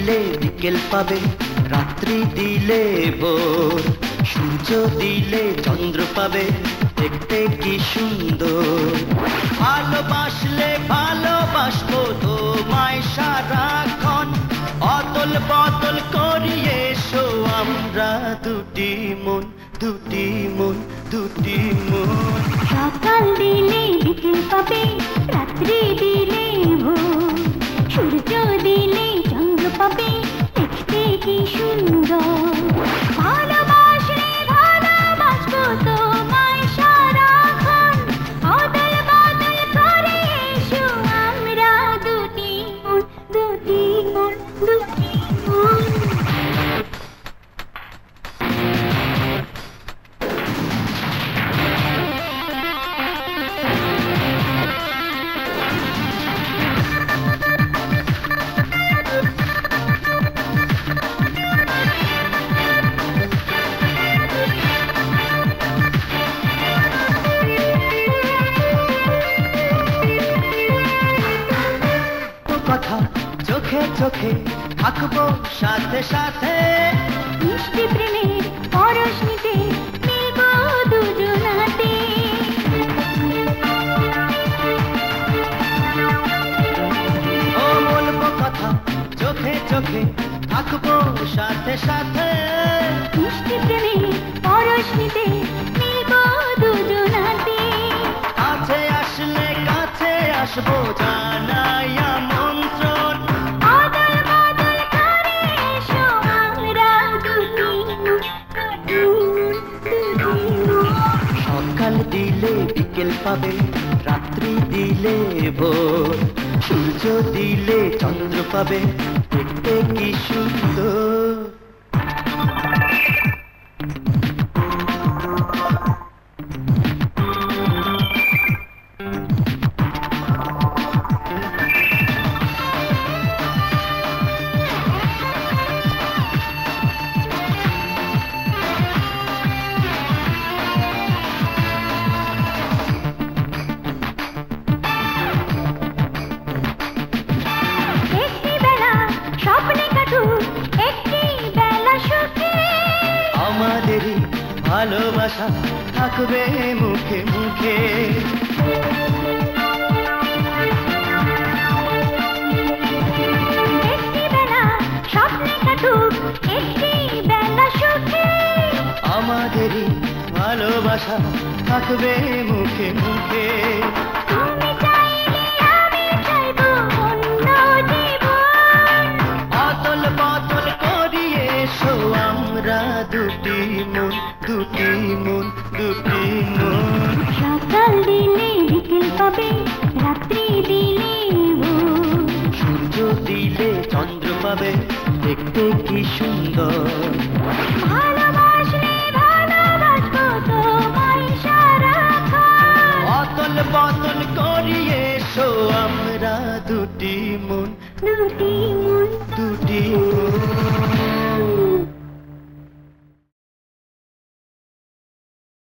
দিলে বিকেল পাবে, রাত্রি দিলে ভোর, সূর্য দিলে চন্দ্র পাবে, দেখতে কি সুন্দর। ভালোবাসলে ভালোবাসবো তোমায় সারাক্ষণ, অদল বদল করি এসো আমরা দুটি মন, দুটি মন, দুটি মন। সকাল দিলে বিকেল পাবে, রাত্রি দিলে ভোর, সূর্য দিলে চন্দ্র পাবে, দেখতে কি সুন্দর। ভালোবাসলে ভালোবাসবো তোমায় সারাক্ষণ, অদল বদল করে এসো আমরা দুটি মন, দুটি মন, দুটি মন। কথা চোখে চোখে থাকবো সাথে সাথে, মিষ্টি প্রেমের পরশ নিতে মিলবো দুজনাতে। ও বলবো কথা চোখে চোখে থাকবো সাথে সাথে, মিষ্টি প্রেমের পরশ নিতে মিলবো দুজনাতে। কাছে আসলে কাছে আসবো জানাই আমন্ত্রণ, অদল বদল করে এসো আমরা দুটি মন, দুটি মন, দুটি মন। সকাল দিলে বিকেল পাবে, রাত্রি দিলে ভোর, সূর্য দিলে চন্দ্র পাবে, দেখতে কি সুন্দর। একটি বেলা স্বপ্নে কাটুক, একটি বেলা সুখে, আমাদেরই ভালোবাসা থাকবে মুখে মুখে। একটি বেলা স্বপ্নে কাটুক, একটি বেলা সুখে, আমাদেরই ভালোবাসা থাকবে মুখে মুখে। তুমি চাইলে আমি চাইবো অন্য জীবন, অদল বদল করি এসো আমরা দুটি মন, দুটি মন, দুটি মন। সকাল দিলে বিকেল পাবে, রাত্রি দিলে ভোর, সূর্য দিলে চন্দ্র পাবে, দেখতে কি সুন্দর।